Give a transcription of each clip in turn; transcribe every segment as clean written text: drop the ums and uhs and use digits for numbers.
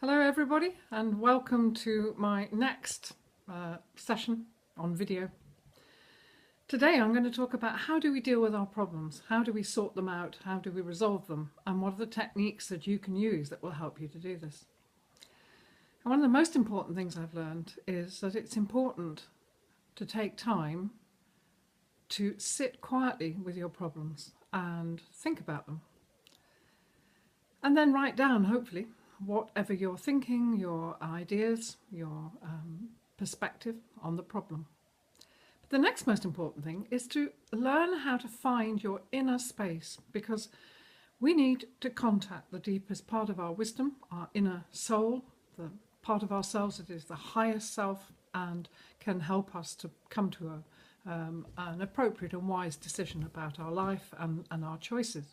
Hello everybody and welcome to my next session on video. Today I'm going to talk about how do we deal with our problems, how do we sort them out, how do we resolve them, and what are the techniques that you can use that will help you to do this. And one of the most important things I've learned is that it's important to take time to sit quietly with your problems and think about them. And then write down, hopefully, whatever you're thinking, your ideas, your perspective on the problem. But the next most important thing is to learn how to find your inner space, because we need to contact the deepest part of our wisdom, our inner soul, the part of ourselves that is the highest self and can help us to come to an appropriate and wise decision about our life and our choices.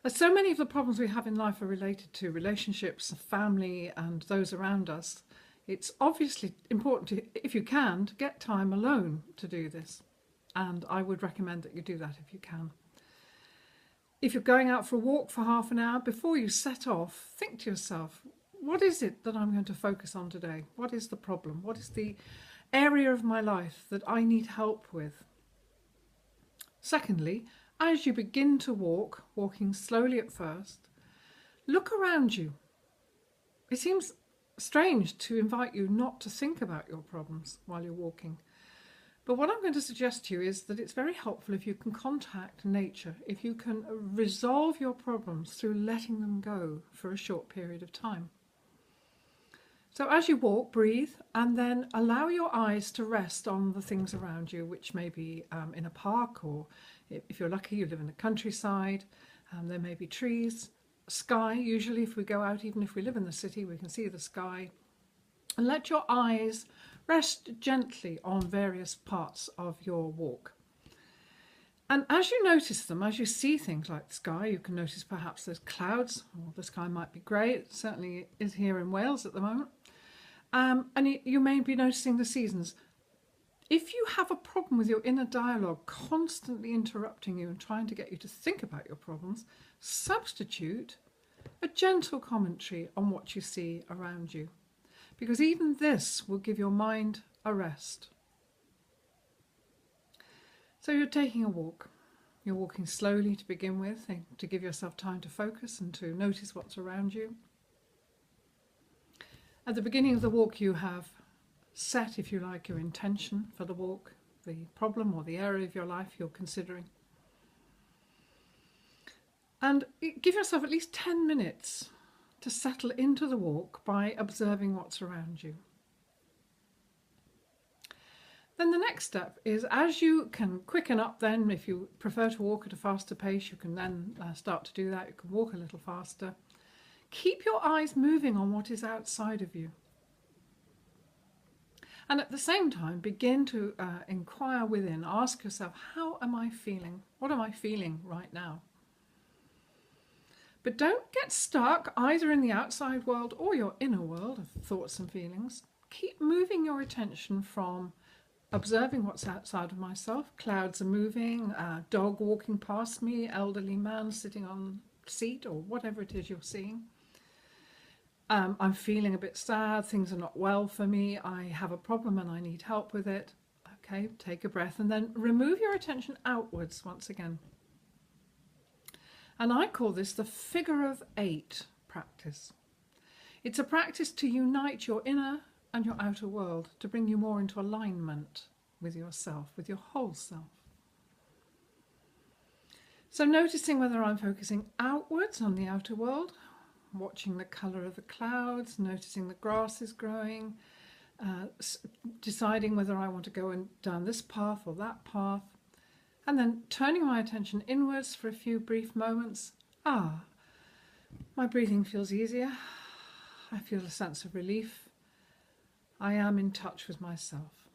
As so many of the problems we have in life are related to relationships, family and those around us, it's obviously important to, if you can, to get time alone to do this. And I would recommend that you do that if you can. If you're going out for a walk for half an hour, before you set off, think to yourself, what is it that I'm going to focus on today? What is the problem? What is the area of my life that I need help with? Secondly, as you begin to walk, walking slowly at first, look around you. It seems strange to invite you not to think about your problems while you're walking. But what I'm going to suggest to you is that it's very helpful if you can contact nature, if you can resolve your problems through letting them go for a short period of time. So as you walk, breathe, and then allow your eyes to rest on the things around you, which may be in a park, or if you're lucky, you live in the countryside, there may be trees, sky. Usually if we go out, even if we live in the city, we can see the sky. And let your eyes rest gently on various parts of your walk. And as you notice them, as you see things like the sky, you can notice perhaps there's clouds, or the sky might be grey. It certainly is here in Wales at the moment. And you may be noticing the seasons. If you have a problem with your inner dialogue constantly interrupting you and trying to get you to think about your problems, substitute a gentle commentary on what you see around you, because even this will give your mind a rest. So you're taking a walk. You're walking slowly to begin with, to give yourself time to focus and to notice what's around you. At the beginning of the walk, you have set, if you like, your intention for the walk, the problem or the area of your life you're considering. And give yourself at least 10 minutes to settle into the walk by observing what's around you. Then the next step is, as you can quicken up then, if you prefer to walk at a faster pace, you can then start to do that. You can walk a little faster. Keep your eyes moving on what is outside of you. And at the same time, begin to inquire within. Ask yourself, how am I feeling? What am I feeling right now? But don't get stuck either in the outside world or your inner world of thoughts and feelings. Keep moving your attention from observing what's outside of myself. Clouds are moving, dog walking past me, elderly man sitting on a seat, or whatever it is you're seeing. I'm feeling a bit sad, things are not well for me, I have a problem and I need help with it. Okay, take a breath and then remove your attention outwards once again. And I call this the figure of 8 practice. It's a practice to unite your inner and your outer world, to bring you more into alignment with yourself, with your whole self. So noticing whether I'm focusing outwards on the outer world, watching the colour of the clouds, noticing the grass is growing, deciding whether I want to go down this path or that path, and then turning my attention inwards for a few brief moments. My breathing feels easier. I feel a sense of relief. I am in touch with myself.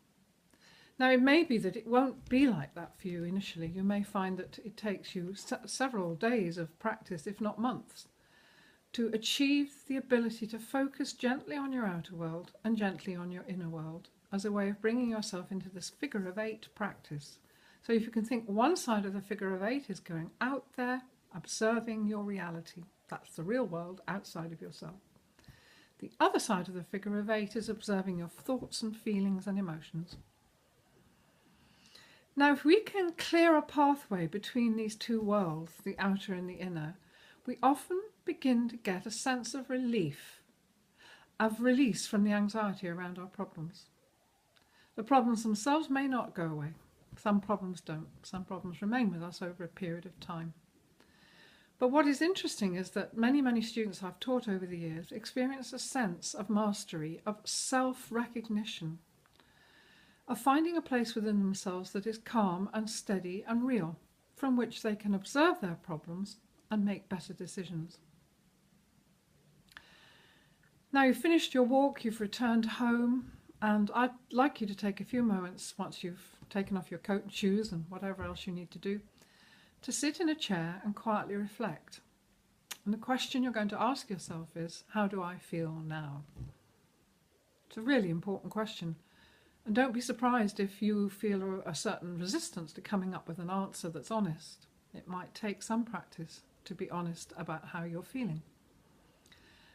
Now, it may be that it won't be like that for you initially. You may find that it takes you several days of practice, if not months, to achieve the ability to focus gently on your outer world and gently on your inner world as a way of bringing yourself into this figure of 8 practice. So if you can think, one side of the figure of 8 is going out there, observing your reality. That's the real world outside of yourself. The other side of the figure of 8 is observing your thoughts and feelings and emotions. Now, if we can clear a pathway between these two worlds, the outer and the inner, we often begin to get a sense of release from the anxiety around our problems. The problems themselves may not go away. Some problems don't. Some problems remain with us over a period of time. But what is interesting is that many students I've taught over the years experience a sense of mastery, of self-recognition, of finding a place within themselves that is calm and steady and real, from which they can observe their problems and make better decisions. Now you've finished your walk, you've returned home, and I'd like you to take a few moments once you've taken off your coat and shoes and whatever else you need to do, to sit in a chair and quietly reflect. And the question you're going to ask yourself is, how do I feel now? It's a really important question. And don't be surprised if you feel a certain resistance to coming up with an answer that's honest. It might take some practice to be honest about how you're feeling.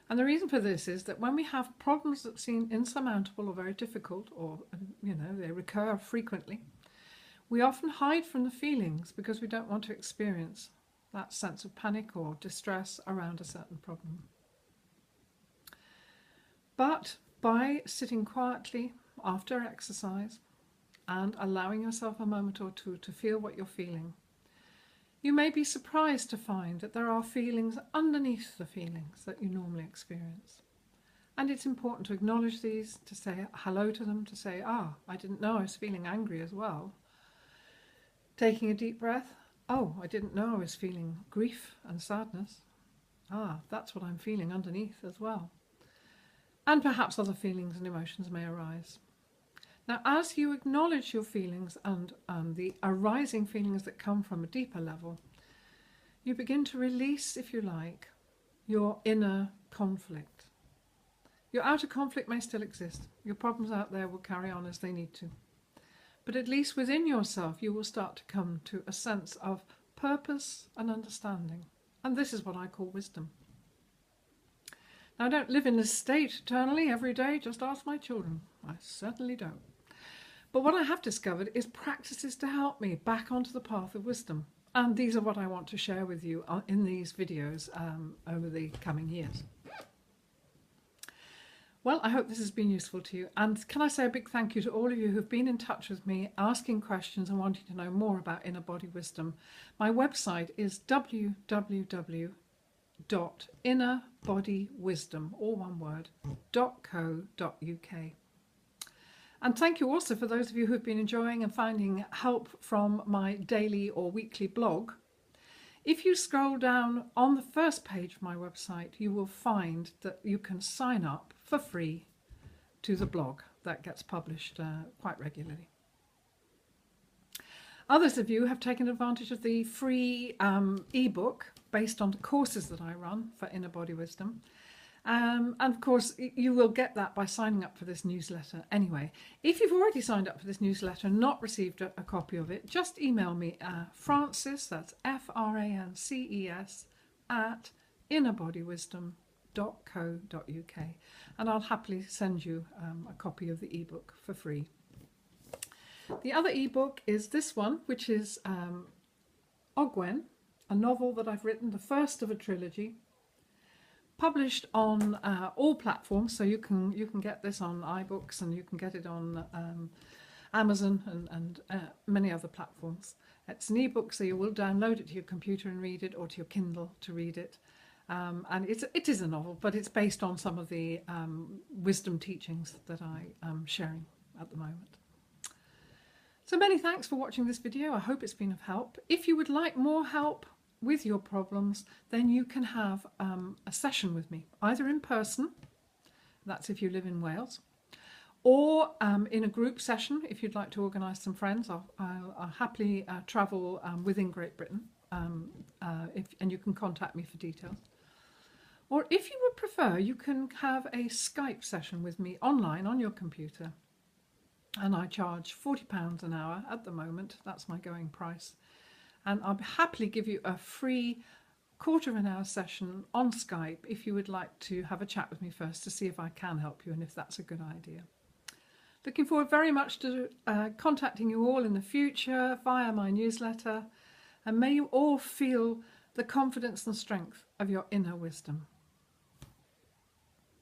And the reason for this is that when we have problems that seem insurmountable or very difficult, or they recur frequently, we often hide from the feelings because we don't want to experience that sense of panic or distress around a certain problem. But by sitting quietly after exercise and allowing yourself a moment or two to feel what you're feeling, you may be surprised to find that there are feelings underneath the feelings that you normally experience. And it's important to acknowledge these, to say hello to them, to say, I didn't know I was feeling angry as well. Taking a deep breath, I didn't know I was feeling grief and sadness. That's what I'm feeling underneath as well. And perhaps other feelings and emotions may arise. Now, as you acknowledge your feelings and the arising feelings that come from a deeper level, you begin to release, if you like, your inner conflict. Your outer conflict may still exist. Your problems out there will carry on as they need to. But at least within yourself, you will start to come to a sense of purpose and understanding. And this is what I call wisdom. Now, I don't live in this state eternally every day. Just ask my children. I certainly don't. But what I have discovered is practices to help me back onto the path of wisdom. And these are what I want to share with you in these videos over the coming years. Well, I hope this has been useful to you. And can I say a big thank you to all of you who've been in touch with me, asking questions and wanting to know more about Innerbody Wisdom. My website is www.innerbodywisdom, all one word, .co.uk. And thank you also for those of you who've been enjoying and finding help from my daily or weekly blog. If you scroll down on the first page of my website, you will find that you can sign up for free to the blog that gets published quite regularly. Others of you have taken advantage of the free ebook based on the courses that I run for Innerbody Wisdom. And of course, you will get that by signing up for this newsletter anyway. If you've already signed up for this newsletter and not received a copy of it, just email me Frances, that's Frances, at innerbodywisdom.co.uk, and I'll happily send you a copy of the ebook for free. The other ebook is this one, which is Ogwen, a novel that I've written, the first of a trilogy, published on all platforms, so you can get this on iBooks and you can get it on Amazon and many other platforms. It's an ebook, so you will download it to your computer and read it, or to your Kindle to read it. And it is a novel, but it's based on some of the wisdom teachings that I am sharing at the moment. So many thanks for watching this video. I hope it's been of help. If you would like more help with your problems, then you can have a session with me, either in person, that's if you live in Wales, or in a group session if you'd like to organise some friends. I'll happily travel within Great Britain, and you can contact me for details. Or if you would prefer, you can have a Skype session with me online on your computer, and I charge £40 an hour at the moment. That's my going price. And I'll happily give you a free quarter of an hour session on Skype if you would like to have a chat with me first to see if I can help you and if that's a good idea. Looking forward very much to contacting you all in the future via my newsletter, and may you all feel the confidence and strength of your inner wisdom.